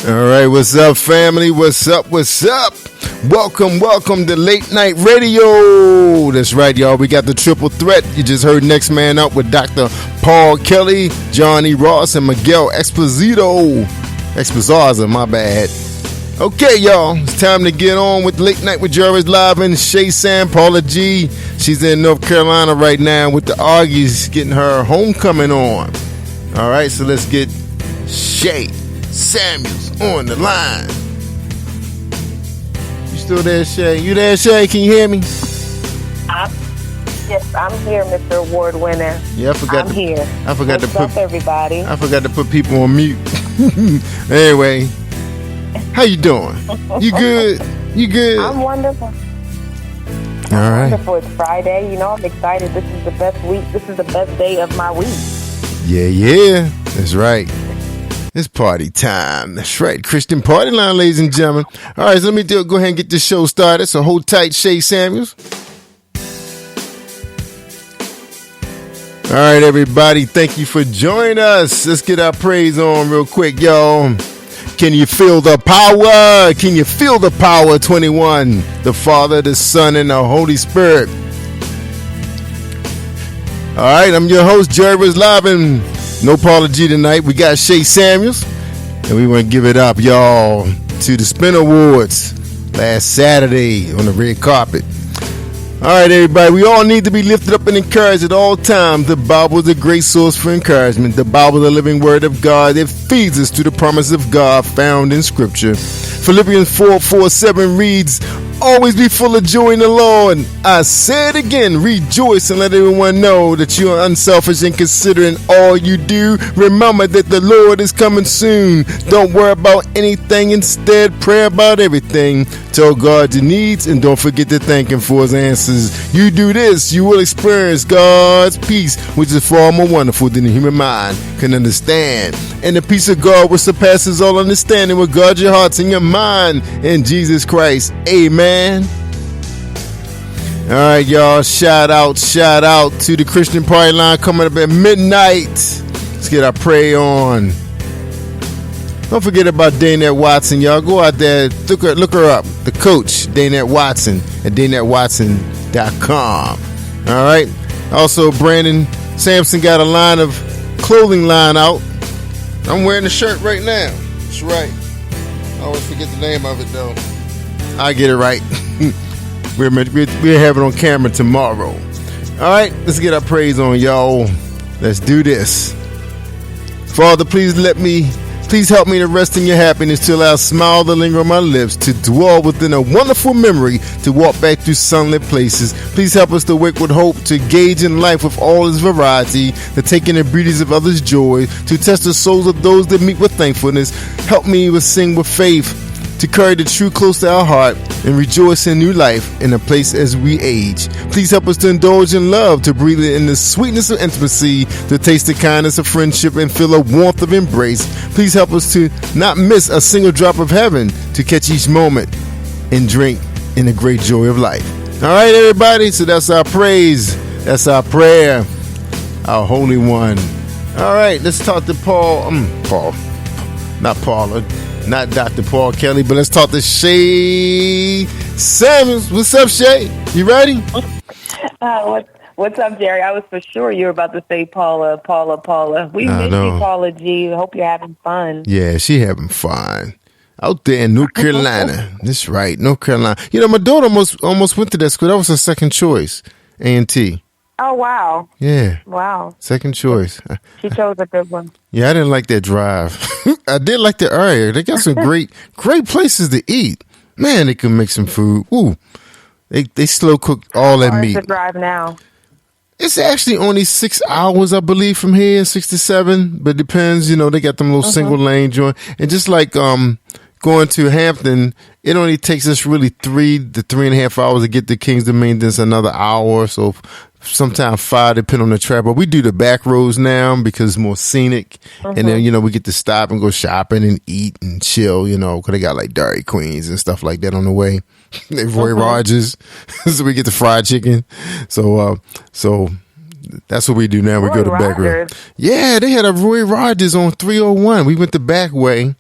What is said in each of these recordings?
All right, what's up, family? What's up? Welcome to Late Night Radio. That's right, y'all. We got the triple threat. You just heard Next Man Up with Dr. Paul Kelly, Johnny Ross, and Miguel Exposito, my bad. Okay, y'all. It's time to get on with Late Night with Jarvis Live and Shay Sam, Paula G. She's in North Carolina right now with the Augies getting her homecoming on. All right, so let's get Shay Samuels on the line. You still there, Shay? You there, Shay? Can you hear me? Yes, I'm here, Mr. Award winner. Yeah, I'm here. I forgot What's to put up, everybody. I forgot to put people on mute. Anyway, how you doing? You good? You good? I'm wonderful. All right. Wonderful. It's Friday. You know, I'm excited. This is the best week. This is the best day of my week. Yeah. That's right. It's party time. That's right. Christian Party Line, ladies and gentlemen. All right, so let me go ahead and get this show started. So hold tight, Shay Samuels. All right, everybody. Thank you for joining us. Let's get our praise on real quick, y'all. Can you feel the power? Can you feel the power? 21. The Father, the Son, and the Holy Spirit. All right, I'm your host, Jarvis Live, and no apology tonight. We got Shay Samuels, and we want to give it up, y'all, to the Spin Awards last Saturday on the red carpet. All right, everybody, we all need to be lifted up and encouraged at all times. The Bible is a great source for encouragement. The Bible is the living word of God that feeds us to the promise of God found in Scripture. Philippians 4:7 reads, always be full of joy in the Lord. I say it again, rejoice and let everyone know that you are unselfish and considering all you do. Remember that the Lord is coming soon. Don't worry about anything. Instead, pray about everything. Tell God your needs and don't forget to thank Him for His answers. You do this, you will experience God's peace, which is far more wonderful than the human mind can understand. And the peace of God, which surpasses all understanding, will guard your hearts and your mind in Jesus Christ. Amen. All right, y'all. Shout out to the Christian Party Line coming up at midnight. Let's get our pray on. Don't forget about Daynette Watson, y'all. Go out there, look her up. The coach, Daynette Watson, at DaynetteWatson.com. All right. Also, Brandon Sampson got a line of clothing line out. I'm wearing the shirt right now. That's right. I always forget the name of it, though. I get it right. We'll have it on camera tomorrow. All right, let's get our praise on, y'all. Let's do this. Father, please help me to rest in your happiness, to allow a smile to linger on my lips, to dwell within a wonderful memory, to walk back through sunlit places. Please help us to wake with hope, to gauge in life with all its variety, to take in the beauties of others' joy, to test the souls of those that meet with thankfulness. Help me to sing with faith, to carry the truth close to our heart and rejoice in new life in a place as we age. Please help us to indulge in love, to breathe in the sweetness of intimacy, to taste the kindness of friendship and feel a warmth of embrace. Please help us to not miss a single drop of heaven, to catch each moment and drink in the great joy of life. All right, everybody, so that's our praise. That's our prayer, our Holy One. All right, let's talk to not Dr. Paul Kelly, but let's talk to Shay Samuels. What's up, Shay? You ready? What's up, Jerry? I was for sure you were about to say Paula. We miss you, Paula G. Hope you're having fun. Yeah, she having fun. Out there in North Carolina. That's right, North Carolina. You know, my daughter almost went to that school. That was her second choice, A&T. Oh, wow. Yeah. Wow. Second choice. She chose a good one. Yeah, I didn't like that drive. I did like the area. They got some great places to eat. Man, they can make some food. Ooh, they slow cook all that meat. How far is the drive now? It's actually only 6 hours, I believe, from here, 6 to 7. But it depends, you know, they got them little single lane joint. And just like going to Hampton, it only takes us really 3 to 3.5 hours to get to King's Dominion. That's another hour or so. Sometimes 5, depending on the traffic. But we do the back roads now because it's more scenic. And then, you know, we get to stop and go shopping and eat and chill, you know, because they got like Dairy Queens and stuff like that on the way. Roy Rogers. So we get the fried chicken. So that's what we do now. We go to back road. Yeah, they had a Roy Rogers on 301. We went the back way.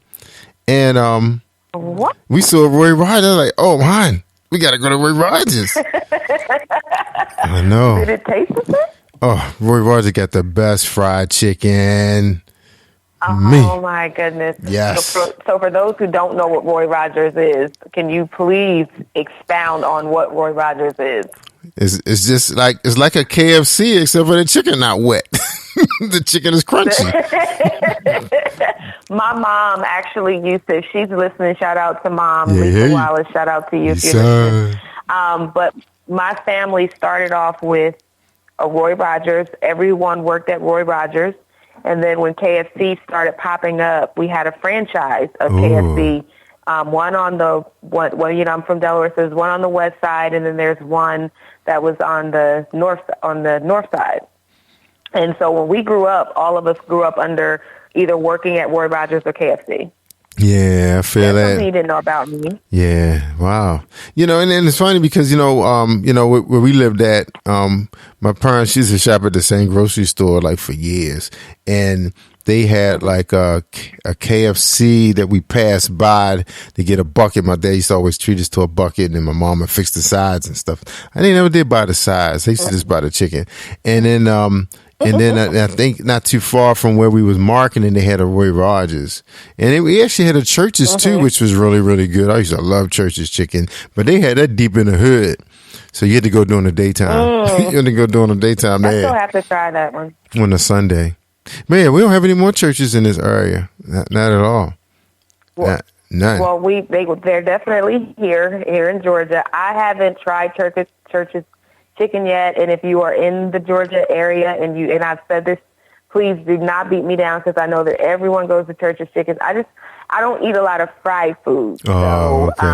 And What? we saw Roy Rogers. Like, oh man, we gotta go to Roy Rogers. I know. Did it taste the same? Oh, Roy Rogers got the best fried chicken. Oh my goodness! Yes. So for those who don't know what Roy Rogers is, can you please expound on what Roy Rogers is? It's just like it's like a KFC except for the chicken not wet. The chicken is crunchy. My mom actually used to. She's listening. Shout out to Mom, Lisa Wallace. Shout out to you if you're listening. But my family started off with a Roy Rogers. Everyone worked at Roy Rogers. And then when KFC started popping up, we had a franchise of KFC. One on I'm from Delaware, so there's one on the west side, and then there's one that was on the north side. And so when we grew up, all of us grew up under either working at Roy Rogers or KFC. Yeah, I feel that. Something you didn't know about me. Yeah, wow. And it's funny because where we lived at, my parents used to shop at the same grocery store like for years, and they had like a KFC that we passed by to get a bucket. My dad used to always treat us to a bucket, and then my mom would fix the sides and stuff. I never did buy the sides. They used to just buy the chicken, and then I think not too far from where we was marketing, they had a Roy Rogers. And we actually had a Church's too, which was really, really good. I used to love Church's chicken, but they had that deep in the hood. So you had to go during the daytime. You had to go during the daytime. I still have to try that one. On a Sunday. Man, we don't have any more churches in this area. Not at all. Well, none. Well, they're definitely here in Georgia. I haven't tried Church's chicken yet, and if you are in the Georgia area and I've said this, please do not beat me down because I know that everyone goes to Church's chicken. I don't eat a lot of fried food. Oh, okay.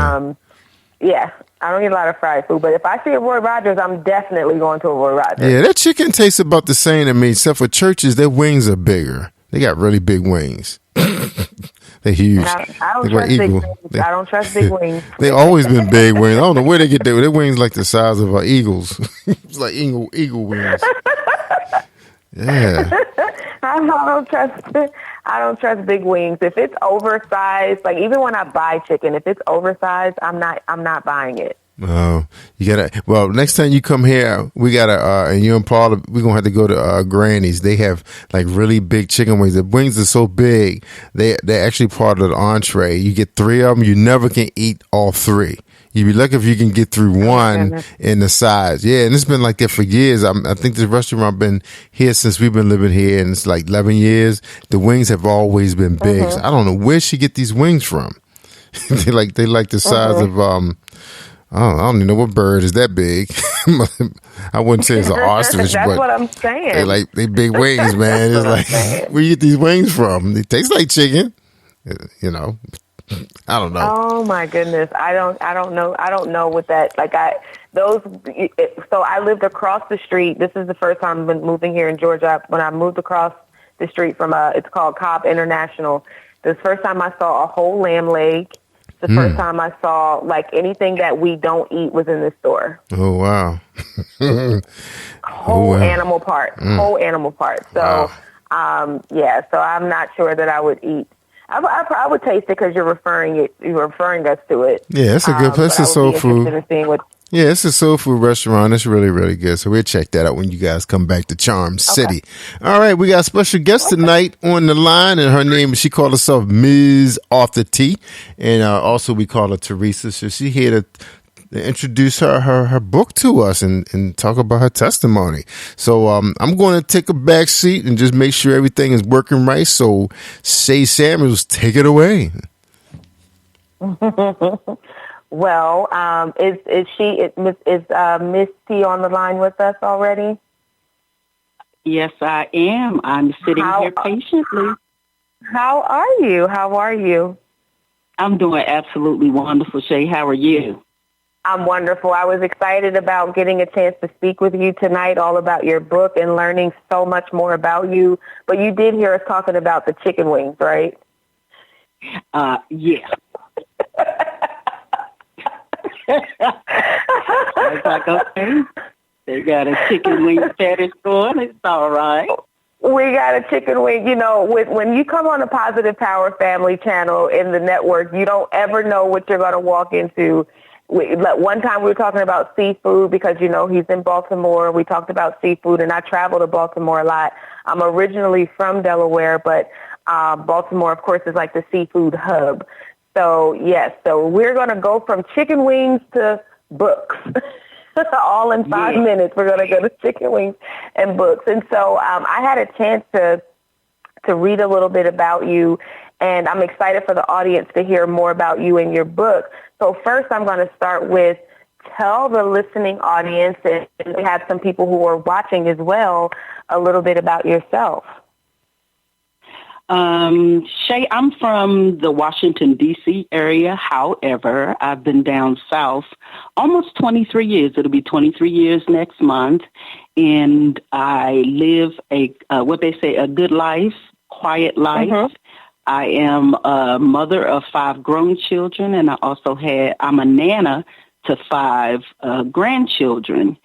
I don't eat a lot of fried food, but if I see a Roy Rogers, I'm definitely going to a Roy Rogers. Yeah, that chicken tastes about the same to me, except for Church's, their wings are bigger. They got really big wings. They're huge. I don't trust big wings. They always been big wings. I don't know where they get their wings like the size of our eagles. It's like eagle wings. Yeah. I don't trust big wings. If it's oversized, like even when I buy chicken, if it's oversized, I'm not buying it. Oh, next time you come here, we gotta, and you and Paula, we're gonna have to go to Granny's. They have like really big chicken wings. The wings are so big, they're actually part of the entree. You get 3 of them, you never can eat all 3. You'd be lucky if you can get through one in the size. Yeah, and it's been like that for years. I think this restaurant been here since we've been living here, and it's like 11 years. The wings have always been big. So I don't know where she get these wings from. they like the size of I don't even know what bird is that big. I wouldn't say it's an ostrich, That's but what I'm saying. They big wings, man. It's like where you get these wings from? They taste like chicken, I don't know. Oh my goodness, I don't know. I don't know what that So I lived across the street. This is the first time I've been moving here in Georgia. When I moved across the street from it's called Cobb International. The first time I saw a whole lamb leg. The first time I saw like anything that we don't eat was in this store. Oh wow! Whole animal part. So, so I'm not sure that I would eat. I would taste it because you're referring us to it. Yeah, it's a good place. It's soul food. Yeah, it's a soul food restaurant. It's really, really good. So we'll check that out when you guys come back to Charm City. All right, we got a special guest tonight on the line, and her name, she called herself Ms. Arthur T. And also we call her Teresa. So she's here to introduce her book to us and talk about her testimony. So I'm going to take a back seat and just make sure everything is working right. So Shay Samuels, take it away. Well, is Miss T on the line with us already? Yes, I am. I'm sitting here patiently. How are you? I'm doing absolutely wonderful, Shay. How are you? I'm wonderful. I was excited about getting a chance to speak with you tonight, all about your book and learning so much more about you. But you did hear us talking about the chicken wings, right? Yeah. I was like, okay, they got a chicken wing fetish going. It's all right. We got a chicken wing. You know, when you come on the Positive Power Family channel in the network, you don't ever know what you're going to walk into. One time we were talking about seafood because, you know, he's in Baltimore. We talked about seafood, and I travel to Baltimore a lot. I'm originally from Delaware, but Baltimore, of course, is like the seafood hub. So, yes, so we're going to go from chicken wings to books. All in 5 minutes. We're going to go to chicken wings and books. And so I had a chance to read a little bit about you, and I'm excited for the audience to hear more about you and your book. So first, I'm going to start with tell the listening audience, and we have some people who are watching as well, a little bit about yourself. Shay, I'm from the Washington, D.C. area. However, I've been down south almost 23 years. It'll be 23 years next month. And I live what they say, a good life, quiet life. Mm-hmm. I am a mother of 5 grown children, and I'm a nana to 5 grandchildren.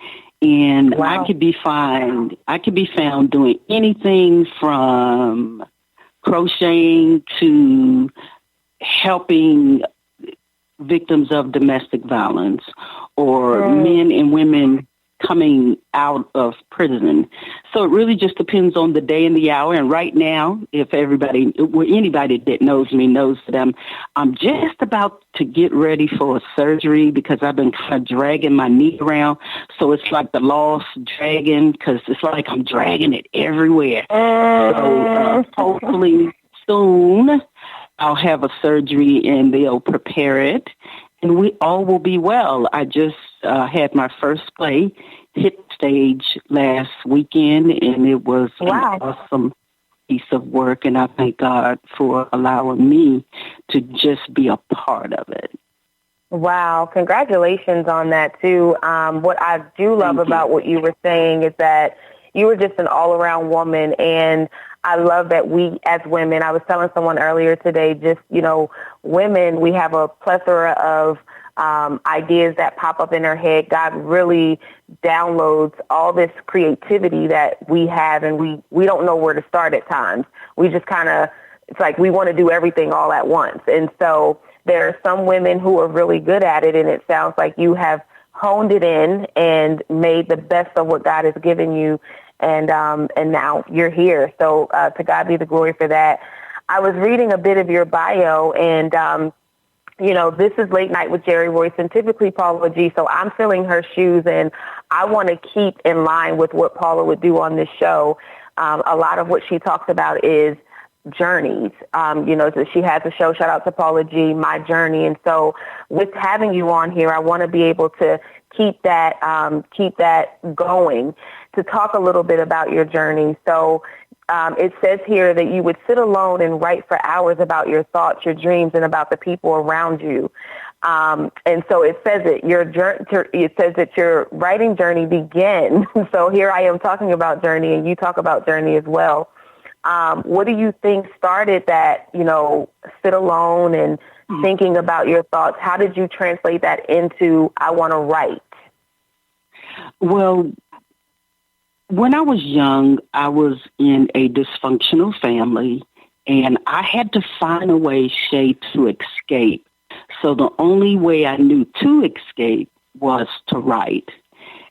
And wow. I could be found doing anything from crocheting to helping victims of domestic violence or men and women coming out of prison. So it really just depends on the day and the hour. And right now, if anybody that knows me knows that I'm just about to get ready for a surgery because I've been kind of dragging my knee around. So it's like the lost dragon because it's like I'm dragging it everywhere. So hopefully soon I'll have a surgery and they'll prepare it. And we all will be well. I just had my first play hit stage last weekend, and it was an awesome piece of work. And I thank God for allowing me to just be a part of it. Wow. Congratulations on that, too. What I do love about what you were saying is that you were just an all-around woman, and I love that we as women, I was telling someone earlier today, just, you know, women, we have a plethora of ideas that pop up in our head. God really downloads all this creativity that we have, and we don't know where to start at times. We just kind of, it's like we want to do everything all at once. And so there are some women who are really good at it, and it sounds like you have honed it in and made the best of what God has given you. And now you're here. So to God be the glory for that. I was reading a bit of your bio, and you know, this is Late Night with Jerry Royce and typically Paula G. So I'm filling her shoes, and I want to keep in line with what Paula would do on this show. A lot of what she talks about is journeys. You know, she has a show, shout out to Paula G, My Journey. And so with having you on here, I want to be able to keep that going, to talk a little bit about your journey. So it says here that you would sit alone and write for hours about your thoughts, your dreams, and about the people around you. And so it says that your writing journey began. So here I am talking about journey, and you talk about journey as well. What do you think started that, you know, sit alone and thinking about your thoughts? How did you translate that into I want to write? Well, when I was young, I was in a dysfunctional family, and I had to find a way, Shay, to escape. So the only way I knew to escape was to write.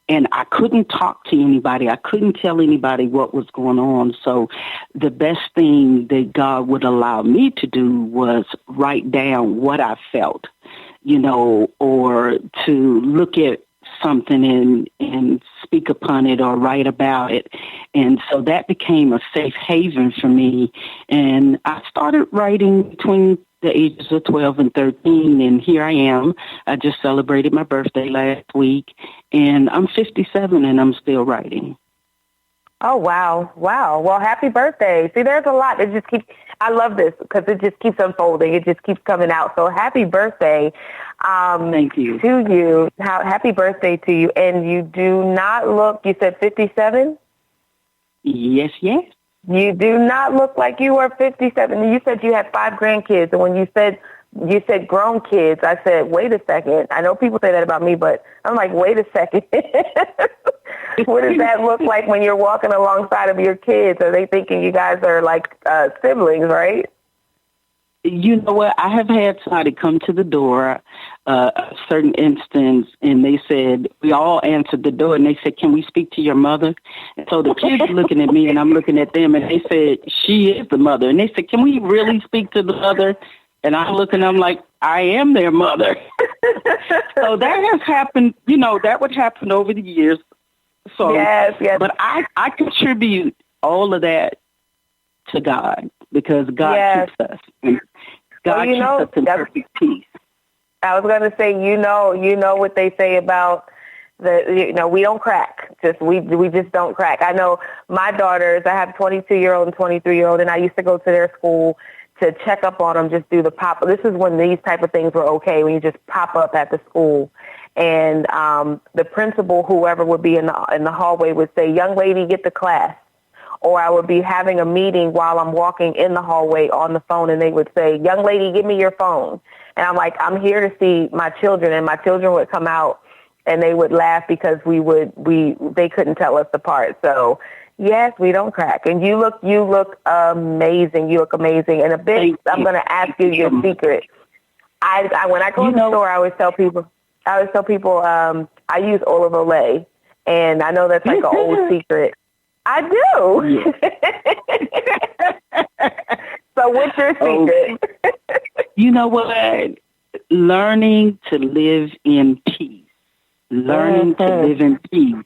And I couldn't talk to anybody. I couldn't tell anybody what was going on. So the best thing that God would allow me to do was write down what I felt, you know, or to look at something and speak upon it or write about it. And so that became a safe haven for me. And I started writing between the ages of 12 and 13, and here I am. I just celebrated my birthday last week, and I'm 57, and I'm still writing. Oh, wow. Wow. Well, happy birthday. See, there's a lot. It just keeps, I love this because it just keeps unfolding. It just keeps coming out. So happy birthday. Thank you. To you. Happy birthday to you. And you do not look, you said 57? Yes, yes. You do not look like you are 57. You said you had 5 grandkids. And when you said grown kids, I said, wait a second. I know people say that about me, but I'm like, wait a second. What does that look like when you're walking alongside of your kids? Are they thinking you guys are like siblings, right? You know what? I have had somebody come to the door, a certain instance, and they said, we all answered the door, and they said, can we speak to your mother? And so the kids are looking at me, and I'm looking at them, and they said, she is the mother. And they said, can we really speak to the mother? And I'm looking, I'm like, I am their mother. So that has happened, that would happen over the years. So, yes. But I contribute all of that to God, because God keeps us. And God keeps us in perfect peace. I was going to say, you know what they say about we don't crack. We just don't crack. I know my daughters, I have a 22-year-old and 23-year-old, and I used to go to their school to check up on them, just do the pop. This is when these type of things were okay, when you just pop up at the school. And the principal, whoever would be in the hallway, would say, young lady, get to class. Or I would be having a meeting while I'm walking in the hallway on the phone, and they would say, young lady, give me your phone. And I'm like, I'm here to see my children. And my children would come out, and they would laugh because they couldn't tell us apart. So, yes, we don't crack. And you look amazing. You look amazing. And I'm going to ask you your secret. When I go to the store, I always tell people, I use olive oil. And I know that's like an old secret. I do. Yeah. So what's your secret? You know what? Learning to live in peace. Learning to live in peace.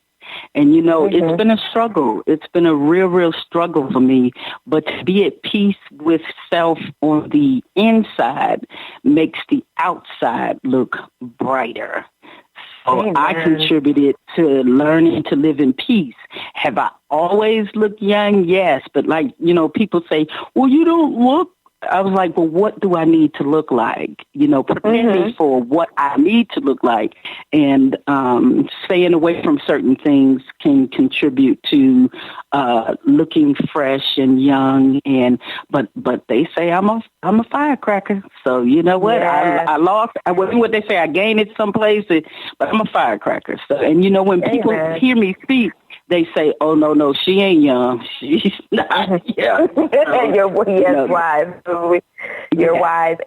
And, it's been a struggle. It's been a real, real struggle for me. But to be at peace with self on the inside makes the outside look brighter. So Amen. I contributed to learning to live in peace. Have I always looked young? Yes. But people say, well, you don't look. I was like, well, what do I need to look like? Prepare me for what I need to look like. And staying away from certain things can contribute to looking fresh and young. But they say I'm a firecracker. So you know what? Yeah. I lost. What they say, I gained it someplace, but I'm a firecracker. So when people hear me speak, they say, oh, no, she ain't young. She's not young. You're wise. You're wise.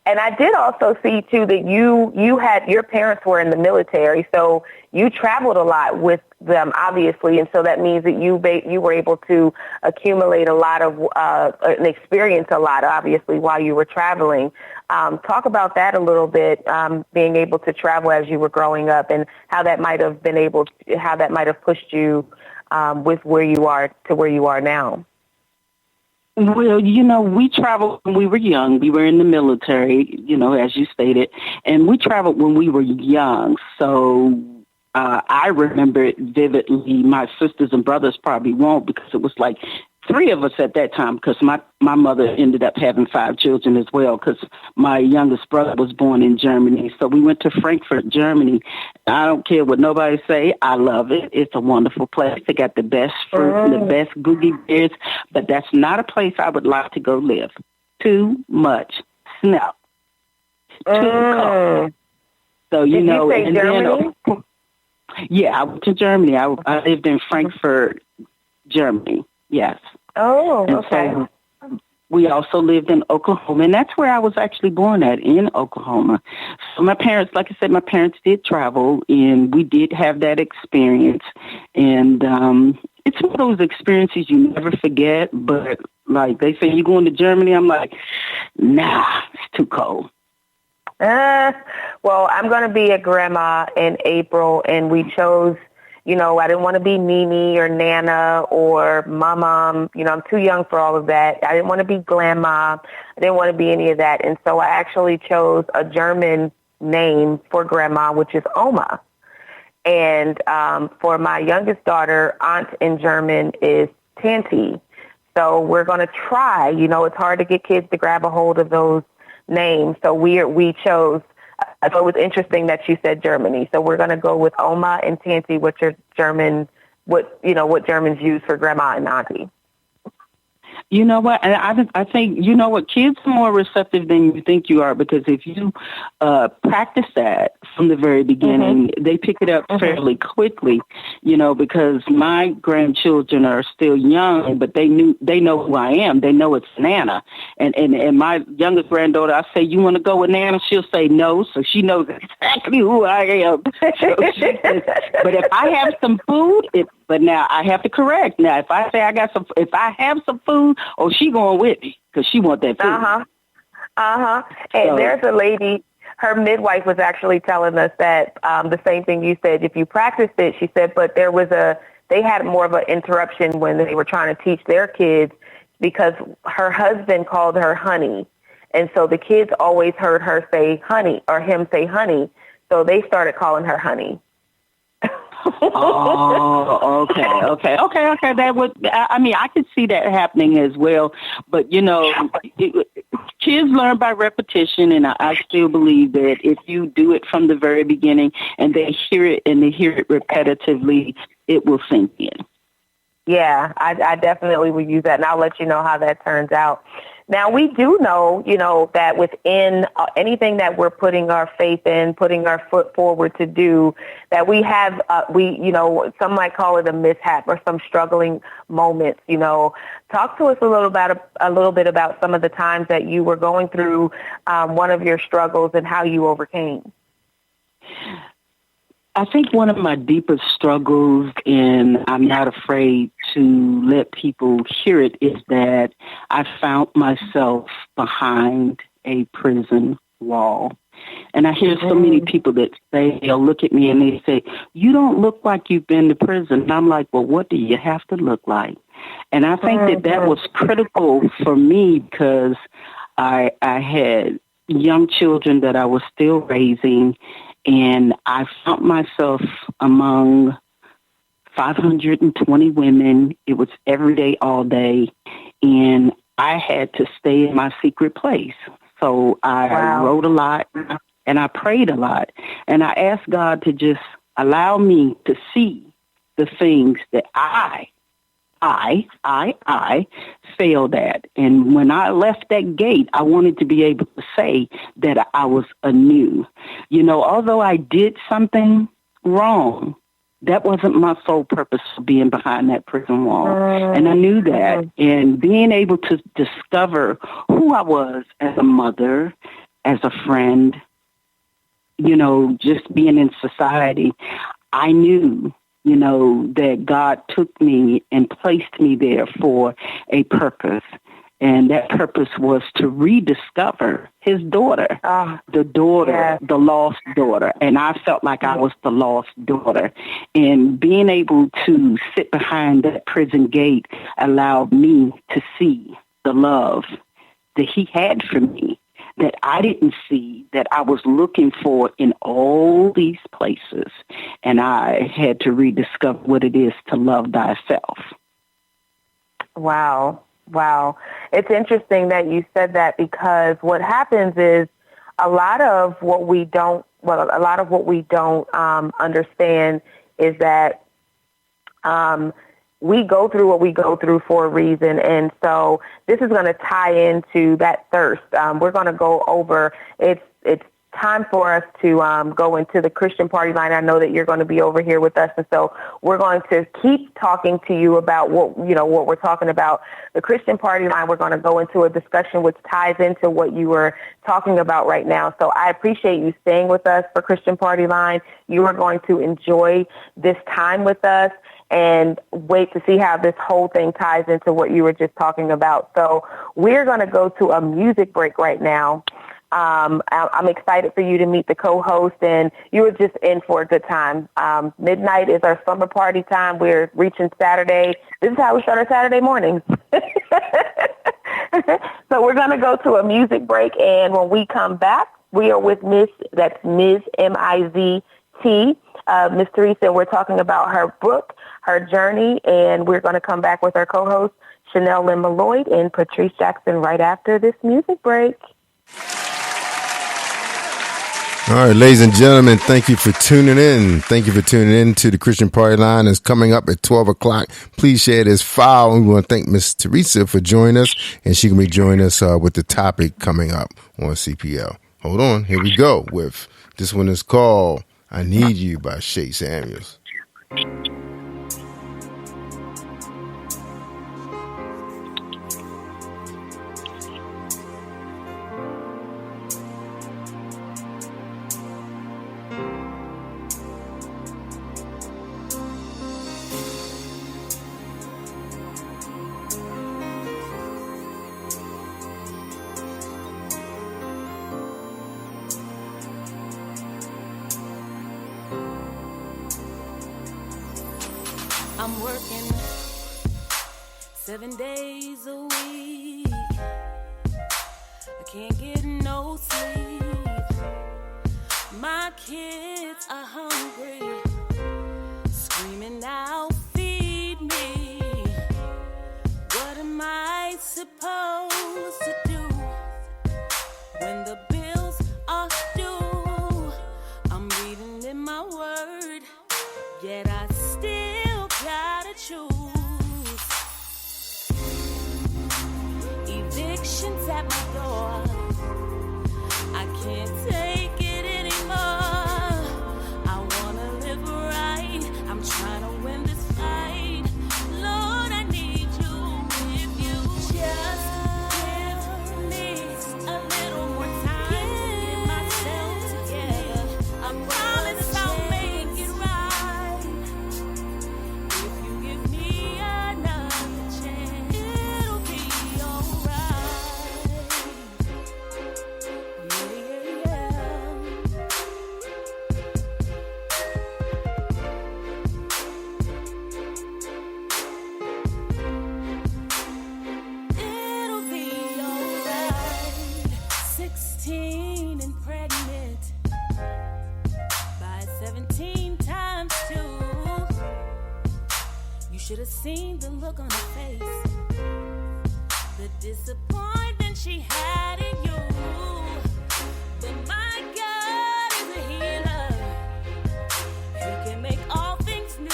And I did also see, too, that you had, your parents were in the military, so you traveled a lot with them, obviously, and so that means that you were able to accumulate a lot of, and experience a lot, obviously, while you were traveling. Talk about that a little bit, being able to travel as you were growing up, and how that might have pushed you with where you are now. Well, we traveled when we were young. We were in the military, as you stated, and we traveled when we were young. So I remember it vividly. My sisters and brothers probably won't, because it was like 3 of us at that time, because my mother ended up having 5 children as well, because my youngest brother was born in Germany. So we went to Frankfurt, Germany. I don't care what nobody say. I love it. It's a wonderful place. They got the best fruit and the best googie bears, but that's not a place I would like to go live. Too much snow. Too cold. So, Did you say Germany? Yeah, I went to Germany. I lived in Frankfurt, Germany. Yes. Oh, okay. So we also lived in Oklahoma, and that's where I was actually born at, in Oklahoma. So my parents, like I said, my parents did travel, and we did have that experience. And it's one of those experiences you never forget, but like they say, you going to Germany? I'm like, nah, it's too cold. Well, I'm going to be a grandma in April, and we chose, I didn't want to be Nene or Nana or Mama. I'm too young for all of that. I didn't want to be Grandma. I didn't want to be any of that. And so I actually chose a German name for Grandma, which is Oma. And for my youngest daughter, aunt in German is Tanti. So we're going to try. It's hard to get kids to grab a hold of those names. So we chose. So it was interesting that you said Germany. So we're going to go with Oma and Tanti, which are German, what Germans use for grandma and auntie. You know what? And I think, you know what? Kids are more receptive than you think you are, because if you practice that from the very beginning, they pick it up fairly quickly, you know, because my grandchildren are still young, but they know who I am. They know it's Nana. And my youngest granddaughter, I say, you want to go with Nana? She'll say no. So she knows exactly who I am. So she says, but if I have some food, but now I have to correct. Now, if I say if I have some food, she going with me because she want that food. And there's a lady, her midwife was actually telling us that the same thing you said. If you practiced it, she said, but they had more of an interruption when they were trying to teach their kids because her husband called her honey. And so the kids always heard her say honey or him say honey. So they started calling her honey. Oh, okay. That would, I mean, I could see that happening as well. But, you know, kids learn by repetition, and I still believe that if you do it from the very beginning and they hear it repetitively, it will sink in. Yeah, I definitely will use that, and I'll let you know how that turns out. Now, we do know, you know, that within anything that we're putting our faith in, putting our foot forward to do, that we have, you know, some might call it a mishap or some struggling moments, you know. Talk to us a little bit about some of the times that you were going through one of your struggles and how you overcame. I think one of my deepest struggles, and I'm not afraid to let people hear it, is that I found myself behind a prison wall. And I hear so many people that they'll look at me and they say, you don't look like you've been to prison. And I'm like, well, what do you have to look like? And I think that was critical for me because I had young children that I was still raising. And I found myself among 520 women. It was every day, all day. And I had to stay in my secret place. So I wrote a lot and I prayed a lot. And I asked God to just allow me to see the things that I failed at. And when I left that gate, I wanted to be able to say that I was anew. You know, although I did something wrong, that wasn't my sole purpose for being behind that prison wall. And I knew that. And being able to discover who I was as a mother, as a friend, you know, just being in society, I knew, you know, that God took me and placed me there for a purpose. And that purpose was to rediscover his daughter, the lost daughter. And I felt like I was the lost daughter. And being able to sit behind that prison gate allowed me to see the love that he had for me, that I didn't see, that I was looking for in all these places. And I had to rediscover what it is to love thyself. Wow. It's interesting that you said that, because what happens is a lot of what we don't understand is that we go through what we go through for a reason. And so this is going to tie into that thirst. We're going to go over, it's time for us to go into the Christian Party Line. I know that you're going to be over here with us. And so we're going to keep talking to you about what we're talking about. The Christian Party Line, we're going to go into a discussion which ties into what you were talking about right now. So I appreciate you staying with us for Christian Party Line. You are going to enjoy this time with us and wait to see how this whole thing ties into what you were just talking about. So we're going to go to a music break right now. I'm excited for you to meet the co-host, and you were just in for a good time. Midnight is our summer party time. We're reaching Saturday. This is how we start our Saturday mornings. So we're going to go to a music break, and when we come back, we are with Ms. M-I-Z-T, Miss Teresa, and we're talking about her book, her journey, and we're going to come back with our co-host, Chanel Lynn Malloy and Patrice Jackson, right after this music break. All right, ladies and gentlemen, thank you for tuning in. Thank you for tuning in to the Christian Party Line. It's coming up at 12 o'clock. Please share this file. We want to thank Miss Teresa for joining us, and she can be joining us with the topic coming up on CPL. Hold on. Here we go with this one is called I Need You by Shay Samuels. I'm working 7 days a week. I can't get no sleep. My kids are hungry, screaming out, feed me. What am I supposed to do when the bills are due? I'm reading in my word, yet I still gotta choose. Evictions at my door, I can't take it anymore. I wanna live right, I'm trying to win this fight. Lord, I need you. If you just give me a little more time to get myself together, I promise I'll make it right. If you give me another chance, it'll be alright. Yeah, yeah, yeah. It'll be alright. 16 and pregnant by 17 times 2. You should have seen the look on her face, the disappointment she had in you. But my God is a healer. He can make all things new.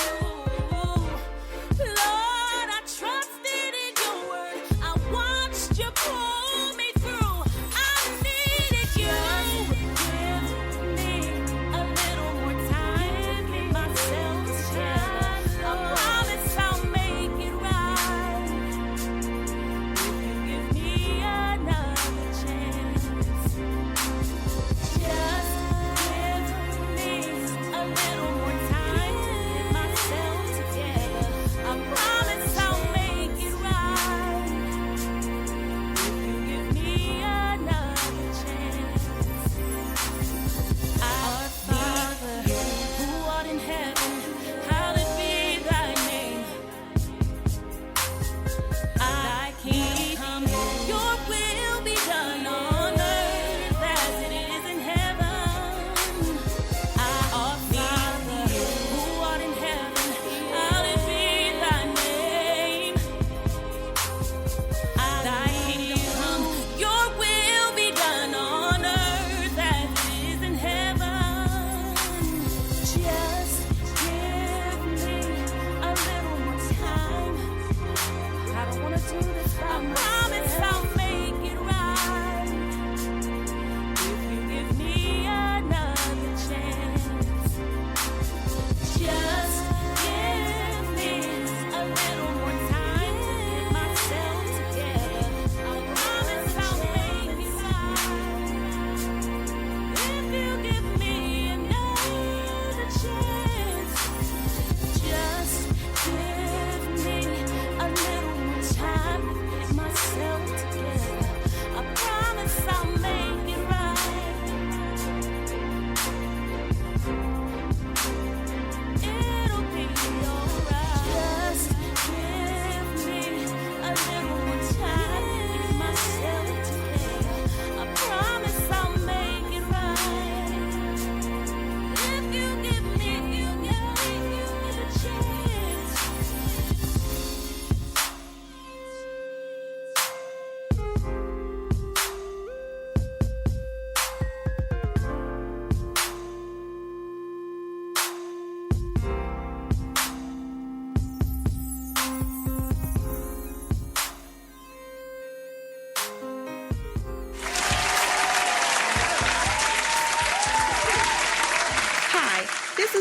Lord, I trusted in your word. I watched you pull me through. I needed you. Give me a little more time. Give me myself together. I promise I'll make it right. If you give me another chance.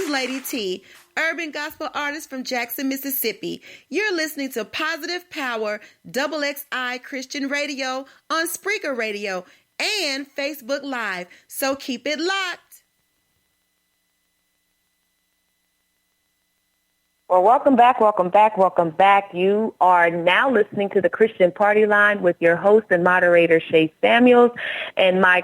is Lady T, urban gospel artist from Jackson, Mississippi. You're listening to Positive Power XXI Christian Radio on Spreaker Radio and Facebook Live. So keep it locked. Well, welcome back. You are now listening to the Christian Party Line with your host and moderator, Shay Samuels, and my